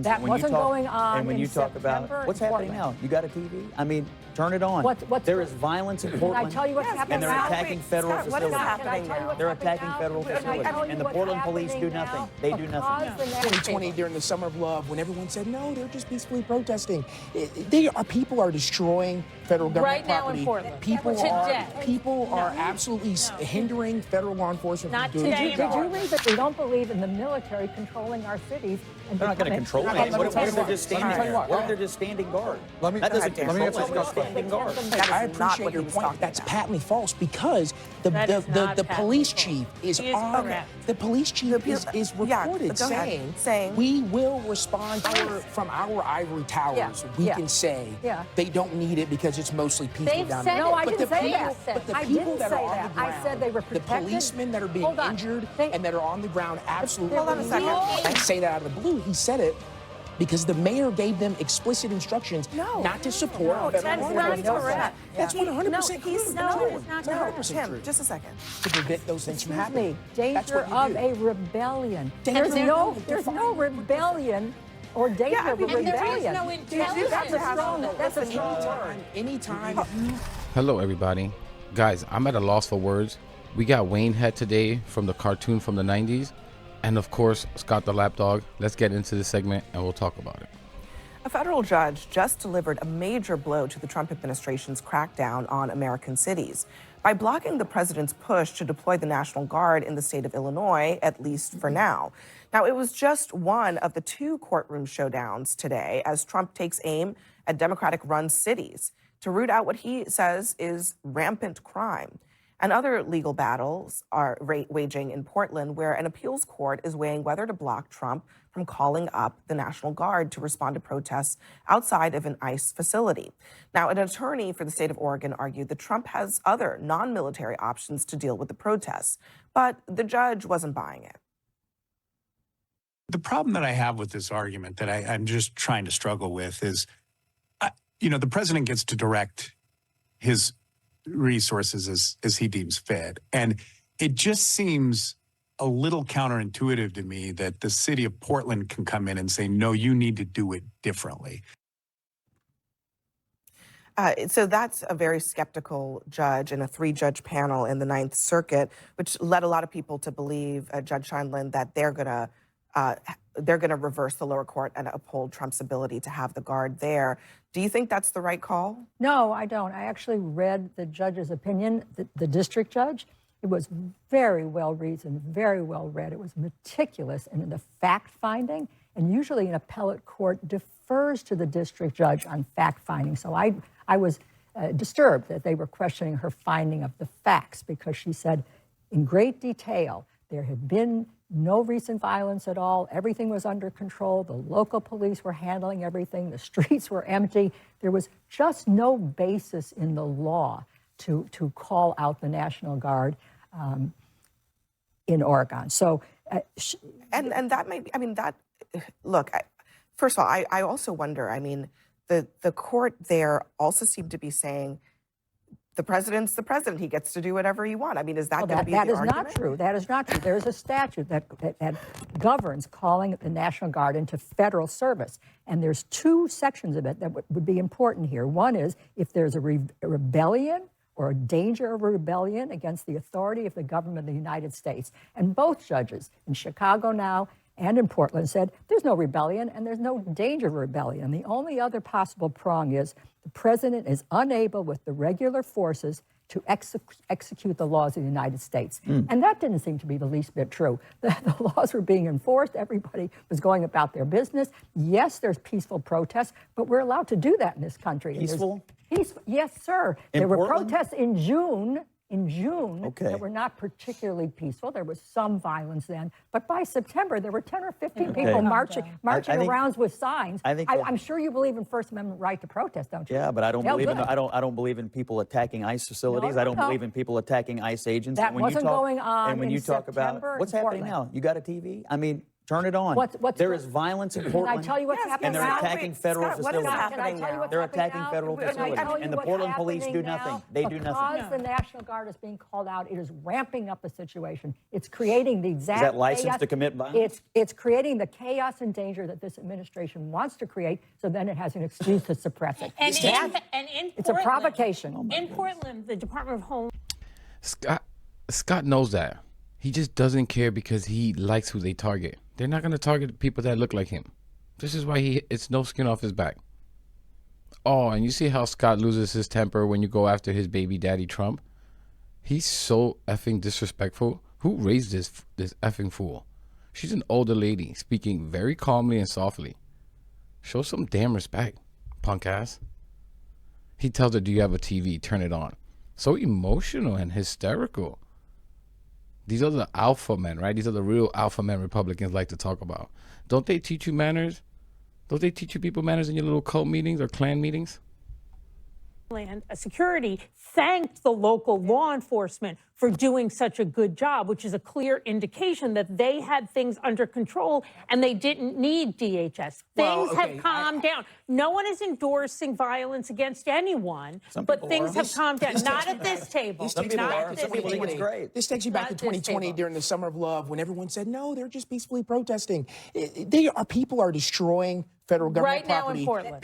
happens That when you wasn't talk, going on and when you in talk September about what's in happening Portland. now. You got a TV? I mean, turn it on. There is violence in Can Portland. I tell you what's happening and they're now? attacking federal Scott, what is facilities. happening now? They're attacking federal facilities, and the Portland police do nothing. They do nothing. 2020, during the Summer of Love, when everyone said, no, they're just peacefully protesting. People are destroying federal government right now property. in Portland. People are absolutely hindering federal law enforcement from doing their job. Did you read that we don't believe in the military controlling our cities? And They're not going to control anything. What if they're just standing there? What if they're just standing guard? That doesn't control it. They're standing guard. I appreciate your point. That's patently false because the police chief is on. The police chief is recorded saying we will respond from our ivory towers. We can say they don't need it because it's mostly people down there. No, I didn't say that. But the people that are on the ground, I said they were the protected. policemen that are being injured and that are on the ground, absolutely. Hold on a second. I didn't say that out of the blue. He said it because the mayor gave them explicit instructions not to support federal law enforcement. That's 100% true. No, it's not true. Tim, just a second. To prevent those things from happening. Danger of a rebellion. There's no rebellion or danger of a rebellion. There is no intelligence. That's a strong word. Anytime. Hello, everybody. Guys, I'm at a loss for words. We got Wayne Head today from the cartoon from the 90s. And of course, Scott the Lapdog. Let's get into this segment and we'll talk about it. A federal judge just delivered a major blow to the Trump administration's crackdown on American cities by blocking the president's push to deploy the National Guard in the state of Illinois, at least for now. Now, it was just one of the two courtroom showdowns today as Trump takes aim at Democratic-run cities to root out what he says is rampant crime. And other legal battles are waging in Portland, where an appeals court is weighing whether to block Trump from calling up the National Guard to respond to protests outside of an ICE facility. Now, an attorney for the state of Oregon argued that Trump has other non-military options to deal with the protests, but the judge wasn't buying it. The problem that I have with this argument that I'm just trying to struggle with is, the president gets to direct his resources as he deems fit. And it just seems a little counterintuitive to me that the city of Portland can come in and say, no, you need to do it differently. So that's a very skeptical judge in a three-judge panel in the Ninth Circuit, which led a lot of people to believe, Judge Scheindlin, that they're going to reverse the lower court and uphold Trump's ability to have the Guard there. Do you think that's the right call? No, I don't. I actually read the judge's opinion, the district judge. It was very well reasoned, very well read. It was meticulous in the fact finding, and usually an appellate court defers to the district judge on fact finding. So I was disturbed that they were questioning her finding of the facts, because she said in great detail there had been no recent violence at all. Everything was under control. The local police were handling everything. The streets were empty. There was just no basis in the law to call out the National Guard in Oregon. So, and that may be, look, first of all, I also wonder, the court there also seemed to be saying, the president's the president. He gets to do whatever he wants. Is that going to be the argument? That is not true. That is not true. There is a statute that governs calling the National Guard into federal service. And there's two sections of it that would be important here. One is if there's a rebellion or a danger of a rebellion against the authority of the government of the United States. And both judges in Chicago now and in Portland said there's no rebellion and there's no danger of rebellion. The only other possible prong is the president is unable with the regular forces to execute the laws of the United States. And that didn't seem to be the least bit true. The laws were being enforced. Everybody was going about their business. Yes, there's peaceful protests, but we're allowed to do that in this country. Peaceful? Yes, sir. There were protests in June that were not particularly peaceful. There was some violence then, but by September there were 10 or 15 people marching around with signs. I'm sure you believe in First Amendment right to protest, don't you? Yeah, but I don't believe in people attacking ICE facilities. I don't believe in people attacking ICE agents. That wasn't going on. And when you talk about September what's happening now, you got a TV? Turn it on. There is violence in Portland. Can I tell you what's happening and they're now? attacking federal Scott, facilities. what is happening now? They're attacking federal facilities. And the Portland police do nothing. They do nothing. Because the National Guard is being called out, it is ramping up the situation. It's creating the exact Is that license chaos. to commit violence? It's creating the chaos and danger that this administration wants to create, so then it has an excuse to suppress it. And it's a provocation. In Portland, the Department of Homeland. Scott knows that. He just doesn't care because he likes who they target. They're not going to target people that look like him. This is why it's no skin off his back. Oh, and you see how Scott loses his temper when you go after his baby daddy Trump? He's so effing disrespectful. Who raised this effing fool? She's an older lady speaking very calmly and softly. Show some damn respect, punk ass. He tells her, do you have a TV? Turn it on. So emotional and hysterical. These are the alpha men, right? These are the real alpha men Republicans like to talk about. Don't they teach you manners? Don't they teach you people manners in your little cult meetings or clan meetings? Security thanked the local law enforcement for doing such a good job, which is a clear indication that they had things under control and they didn't need DHS. Things have calmed down. No one is endorsing violence against anyone, but things have calmed down. Not at this table. Some people are. Some people think it's great. This takes you back to 2020 during the Summer of Love when everyone said, no, they're just peacefully protesting. People are destroying federal government right now property. in Portland.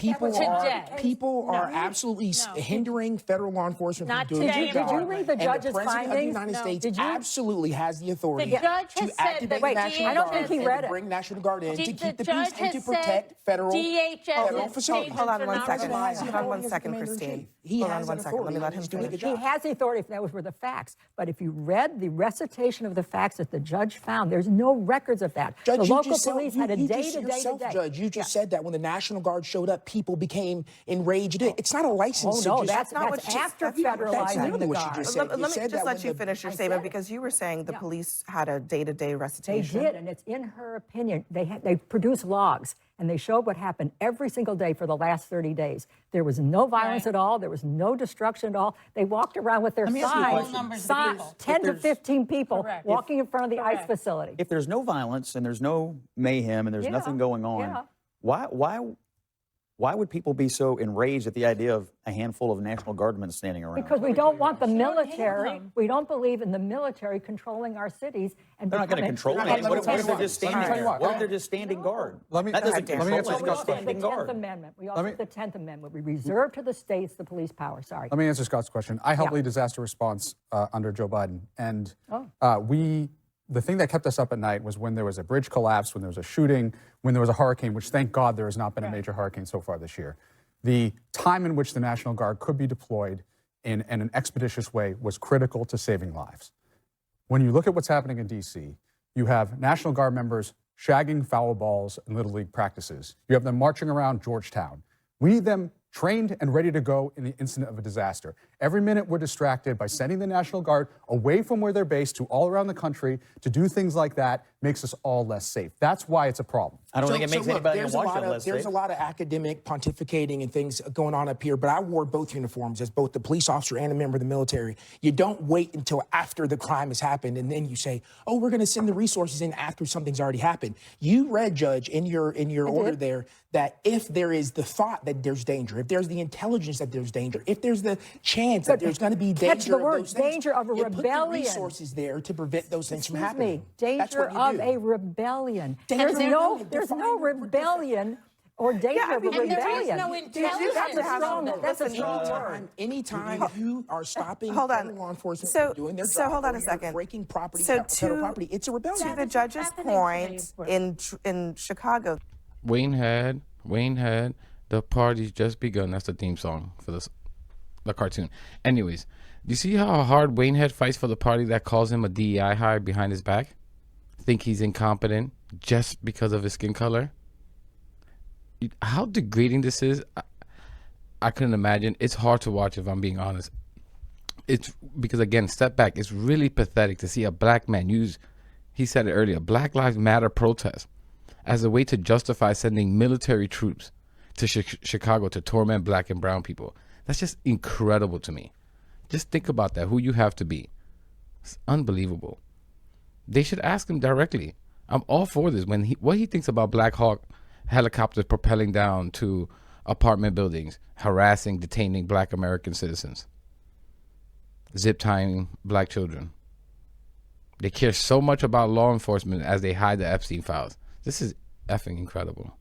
People are absolutely hindering federal law enforcement from doing their job. Did you read the judge's findings? The President of the United States absolutely has the authority The judge has to said activate that the National I don't Guard think he and read to it. bring National Guard in to The keep the judge peace and has to said protect federal DHS facilities. Hold on one second. Hold Hold on 1 second, Christine. He Hold has on 1 that second. Let me let him authority. finish. He has the authority if those were the facts. But if you read the recitation of the facts that the judge found, there's no records of that. Judge, the you local just said- police you- had a you just day-to-day yourself, today. Judge, you just said that when the National Guard showed up, people became enraged. It's not a license. Oh, no, to just, that's after federalizing literally the what Guard. you just said. Let me just let when you the- finish your I statement said it. because you were saying the police had a day-to-day They recitation. did, and it's in her opinion. They produced logs, and they showed what happened every single day for the last 30 days. There was no violence at all. There was no destruction at all. They walked around with their Let me ask you a signs, question. Numbers of people. 10 to 15 people Correct. walking in front of the ICE facility. If there's no violence and there's no mayhem and there's Yeah, nothing going on, yeah. why would people be so enraged at the idea of a handful of National Guardsmen standing around? Because we don't want the military, we don't believe in the military controlling our cities. And They're not going to control becoming- anything. What if they're just Let me standing tell there? you what. What if they're just standing guard? Let me That doesn't let me control answer anything. Scott's They're standing The 10th guard. Amendment. We also have the 10th Amendment. We reserve to the states the police power. Sorry. Let me answer Scott's question. I helped Yeah. lead disaster response under Joe Biden, and Oh. the thing that kept us up at night was when there was a bridge collapse, when there was a shooting, when there was a hurricane, which thank God there has not been a major hurricane so far this year. The time in which the National Guard could be deployed in an expeditious way was critical to saving lives. When you look at what's happening in D.C., you have National Guard members shagging foul balls in Little League practices. You have them marching around Georgetown. We need them trained and ready to go in the instant of a disaster. Every minute we're distracted by sending the National Guard away from where they're based to all around the country to do things like that makes us all less safe. That's why it's a problem. I don't think it makes look, anybody in there's a lot Washington of- less There's safe. a lot of academic pontificating and things going on up here, but I wore both uniforms as both the police officer and a member of the military. You don't wait until after the crime has happened and then you say, oh, we're going to send the resources in after something's already happened. You read, Judge, in your order there that if there is the thought that there's danger, if there's the intelligence that there's danger, if there's the chance that there's going to be catch danger the of word, those things, danger of a you put the rebellion. resources there to prevent those things from Excuse happening. me, That's danger what you of do. a rebellion. Danger There's of a rebellion. there's Define no the word different. rebellion or danger of a and there is rebellion. no intelligence. That's a strong Anytime you are stopping Hold on. federal law enforcement So- from doing their so job, hold on or a you're second. breaking property, So federal property, it's a rebellion. To the judge's happening point, today, in Chicago, Wayne had the party's just begun. That's the theme song for the cartoon. Anyways, do you see how hard Wayne Head fights for the party that calls him a DEI hire behind his back? Think he's incompetent just because of his skin color? How degrading this is, I couldn't imagine. It's hard to watch if I'm being honest. It's because, again, step back. It's really pathetic to see a black man use, he said it earlier, Black Lives Matter protest as a way to justify sending military troops to Chicago to torment black and brown people. That's just incredible to me. Just think about that, who you have to be. It's unbelievable. They should ask him directly. I'm all for this. What he thinks about Black Hawk helicopters propelling down to apartment buildings, harassing, detaining Black American citizens, zip tying Black children. They care so much about law enforcement as they hide the Epstein files. This is effing incredible.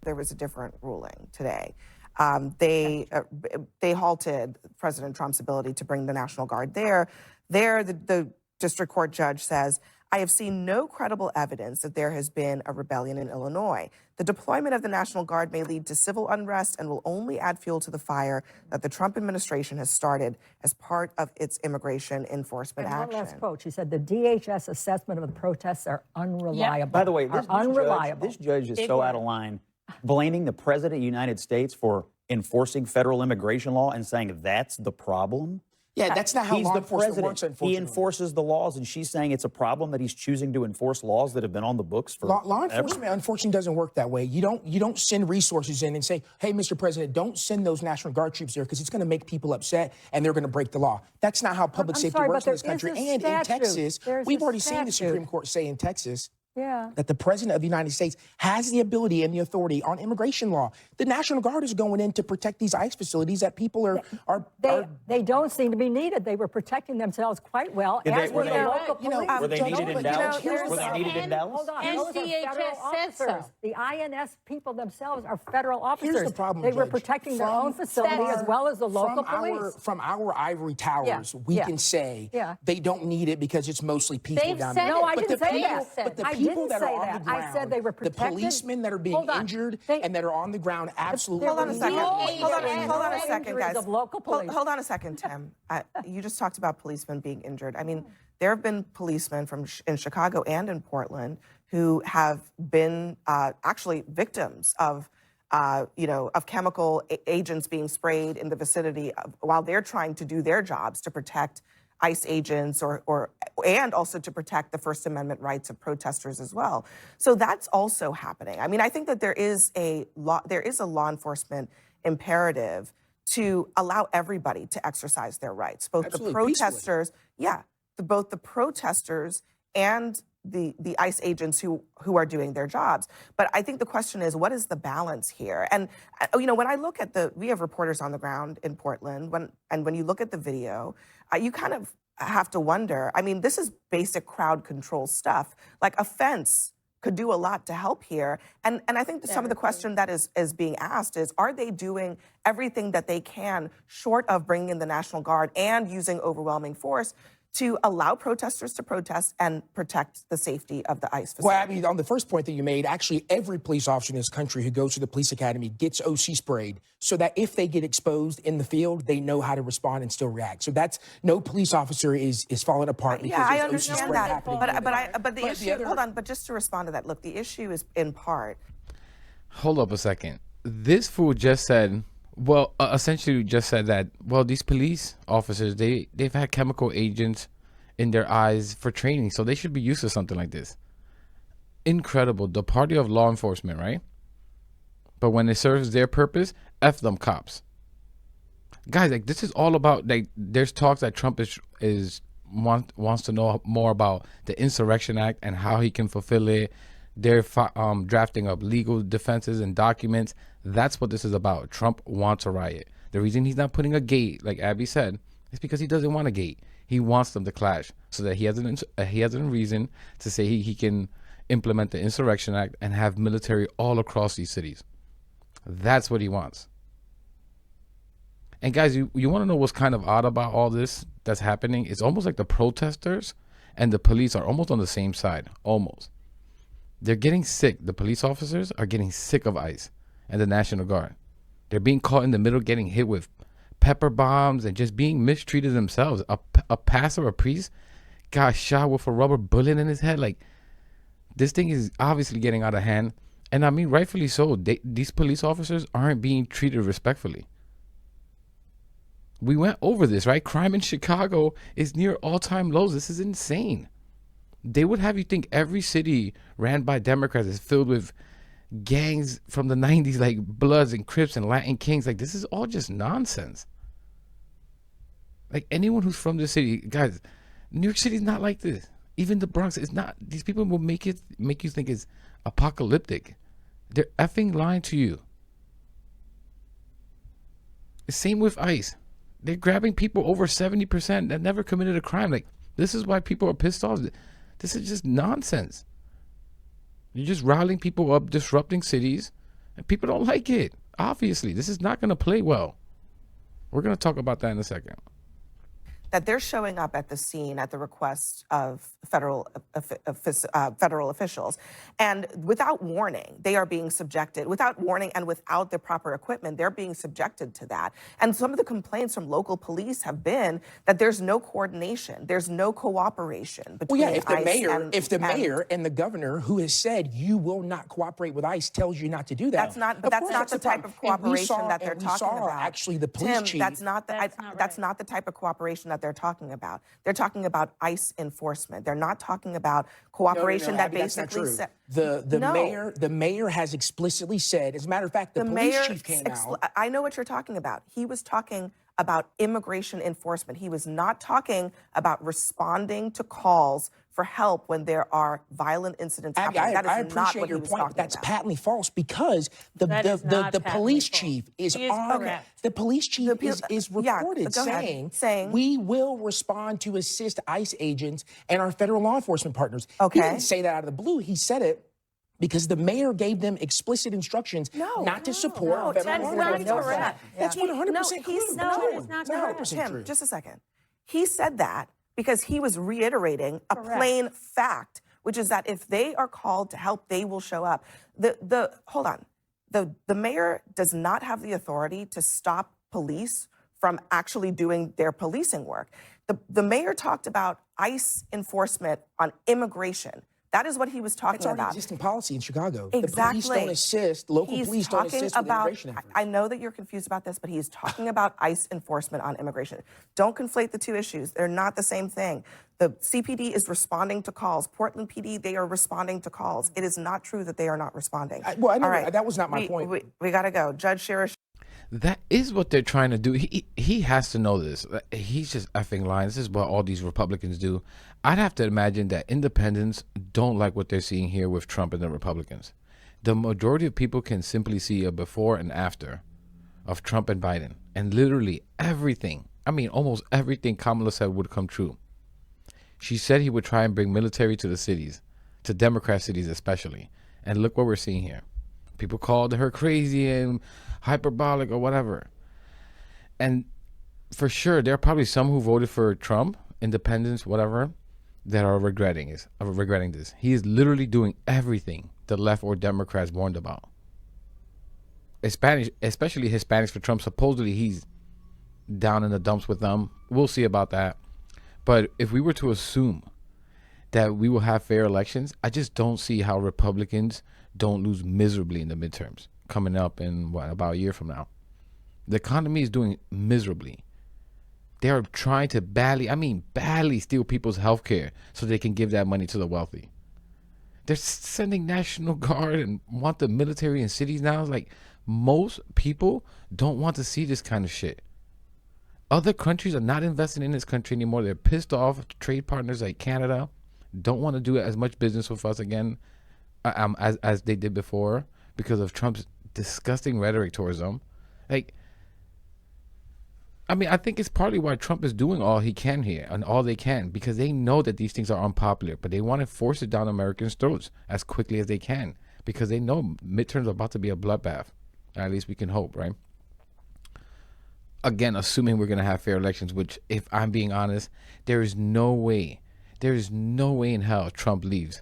There was a different ruling today. They halted President Trump's ability to bring the National Guard there. The district court judge says, I have seen no credible evidence that there has been a rebellion in Illinois. The deployment of the National Guard may lead to civil unrest and will only add fuel to the fire that the Trump administration has started as part of its immigration enforcement action. One last quote. She said the DHS assessment of the protests are unreliable. By the way, this judge is so out of line, blaming the President of the United States for enforcing federal immigration law and saying that's the problem. Yeah, that's not how law enforcement works, unfortunately. He enforces the laws, and she's saying it's a problem that he's choosing to enforce laws that have been on the books for law enforcement, unfortunately, doesn't work that way. You don't send resources in and say, hey, Mr. President, don't send those National Guard troops there because it's going to make people upset and they're going to break the law. That's not how public safety works in this country. And in Texas, we've already seen the Supreme Court say in Texas that the President of the United States has the ability and the authority on immigration law. The National Guard is going in to protect these ICE facilities that people they don't seem to be needed. They were protecting themselves quite well. Were they needed in Dallas? Were they needed in Dallas? Hold on. DHS said so. The INS people themselves are federal officers. Here's the problem, They were Judge. protecting their own facility as well as the local police. From our ivory towers, we can say they don't need it because it's mostly people down there. No, I didn't say that. But the people that are on the ground, I said they were protected. the policemen that are being injured and that are on the ground, absolutely. Hold on a second. Hold on a second, guys. Hold on a second, Tim. You just talked about policemen being injured. I mean, there have been policemen in Chicago and in Portland who have been actually victims of chemical agents being sprayed in the vicinity while they're trying to do their jobs to protect ICE agents and also to protect the First Amendment rights of protesters as well. So that's also happening. I mean, I think that there is a law enforcement imperative to allow everybody to exercise their rights, both the protesters, both the protesters and the ICE agents who are doing their jobs. But I think the question is, what is the balance here? And when I look at we have reporters on the ground in Portland, when you look at the video, you kind of have to wonder. I mean, this is basic crowd control stuff. Like a fence could do a lot to help here. And I think some of the question that is being asked is, are they doing everything that they can short of bringing in the National Guard and using overwhelming force to allow protesters to protest and protect the safety of the ICE facility? Well, I mean, on the first point that you made, actually every police officer in this country who goes to the police academy gets OC sprayed so that if they get exposed in the field, they know how to respond and still react. So that's no police officer is falling apart because I there's OC understand spray that. happening. But the issue, hold on, but just to respond to that, look, the issue is in part. Hold up a second. This fool just said, essentially just said that, these police officers, they've had chemical agents in their eyes for training, so they should be used to something like this. Incredible. The party of law enforcement, right? But when it serves their purpose, F them cops. Guys, like, this is all about, like, there's talks that Trump wants to know more about the Insurrection Act and how he can fulfill it. They're drafting up legal defenses and documents. That's what this is about. Trump wants a riot. The reason he's not putting a gate, like Abby said, is because he doesn't want a gate. He wants them to clash so that he has a reason to say he can implement the Insurrection Act and have military all across these cities. That's what he wants. And guys, you want to know what's kind of odd about all this that's happening? It's almost like the protesters and the police are almost on the same side. Almost. They're getting sick. The police officers are getting sick of ICE and the National Guard. They're being caught in the middle, getting hit with pepper bombs and just being mistreated themselves. A pastor, a priest, got shot with a rubber bullet in his head. Like, this thing is obviously getting out of hand. And I mean, rightfully so. These police officers aren't being treated respectfully. We went over this, right? Crime in Chicago is near all-time lows. This is insane. They would have you think every city ran by Democrats is filled with gangs from the 90s, like Bloods and Crips and Latin Kings. Like, this is all just nonsense. Like, anyone who's from this city, guys, New York City's not like this. Even the Bronx is not. These people will make you think it's apocalyptic. They're effing lying to you. Same with ICE. They're grabbing people over 70% that never committed a crime. Like, this is why people are pissed off. This is just nonsense. You're just riling people up, disrupting cities, and people don't like it. Obviously, this is not going to play well. We're going to talk about that in a second. That they're showing up at the scene at the request of federal officials, and without warning, they are being subjected, without warning and without the proper equipment, they're being subjected to that. And some of the complaints from local police have been that there's no coordination, there's no cooperation between well, yeah, if the ICE mayor and the governor, who has said you will not cooperate with ICE, tells you not to do that. That's not the type of cooperation that they're talking about. Actually, the police chief. That's not the type of cooperation that they're talking about. They're talking about ICE enforcement. They're not talking about cooperation that basically said the mayor has explicitly said. As a matter of fact, the police chief came out. I know what you're talking about. He was talking about immigration enforcement. He was not talking about responding to calls for help when there are violent incidents happening. That is I not appreciate what your he was point, talking but that's about. patently false because the police chief is the police chief is reported saying we will respond to assist ICE agents and our federal law enforcement partners. Okay. He didn't say that out of the blue. He said it because the mayor gave them explicit instructions not to support federal law enforcement. That's 100% true. It's not correct. Tim, just a second. He said that because he was reiterating a plain fact, which is that if they are called to help, they will show up. Hold on. The mayor does not have the authority to stop police from actually doing their policing work. The mayor talked about ICE enforcement on immigration. That is what he was talking about. It's already existing policy in Chicago. Exactly. The police don't assist, local police don't assist with immigration efforts. I know that you're confused about this, but he's talking about ICE enforcement on immigration. Don't conflate the two issues. They're not the same thing. The CPD is responding to calls. Portland PD, they are responding to calls. It is not true that they are not responding. I know, all right. That was not my point. We got to go. Judge Shearer. That is what they're trying to do. He has to know this. He's just effing lying. This is what all these Republicans do. I'd have to imagine that independents don't like what they're seeing here with Trump and the Republicans. The majority of people can simply see a before and after of Trump and Biden. And literally everything, I mean almost everything Kamala said would come true. She said he would try and bring military to the cities, to Democrat cities especially. And look what we're seeing here. People called her crazy and hyperbolic or whatever. And for sure, there are probably some who voted for Trump, independents, whatever, that are regretting this. He is literally doing everything the left or Democrats warned about. Especially Hispanics for Trump. Supposedly he's down in the dumps with them. We'll see about that. But if we were to assume that we will have fair elections, I just don't see how Republicans don't lose miserably in the midterms coming up in about a year from now. The economy is doing miserably. They are trying to badly steal people's health care so they can give that money to the wealthy. They're sending National Guard and want the military in cities now. Like, most people don't want to see this kind of shit. Other countries are not investing in this country anymore. They're pissed off. Trade partners like Canada don't want to do as much business with us again as they did before because of Trump's disgusting rhetoric towards them. I think it's partly why Trump is doing all he can here and all they can, because they know that these things are unpopular, but they want to force it down Americans' throats as quickly as they can because they know midterms are about to be a bloodbath. At least we can hope, right? Again, assuming we're going to have fair elections, which, if I'm being honest, there is no way in hell Trump leaves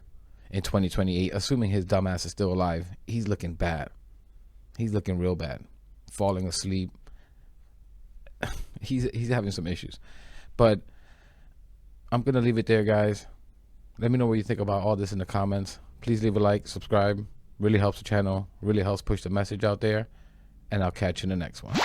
in 2028, assuming his dumbass is still alive. He's looking bad. He's looking real bad. Falling asleep. He's having some issues. But I'm going to leave it there, guys. Let me know what you think about all this in the comments. Please leave a like, subscribe. Really helps the channel. Really helps push the message out there. And I'll catch you in the next one.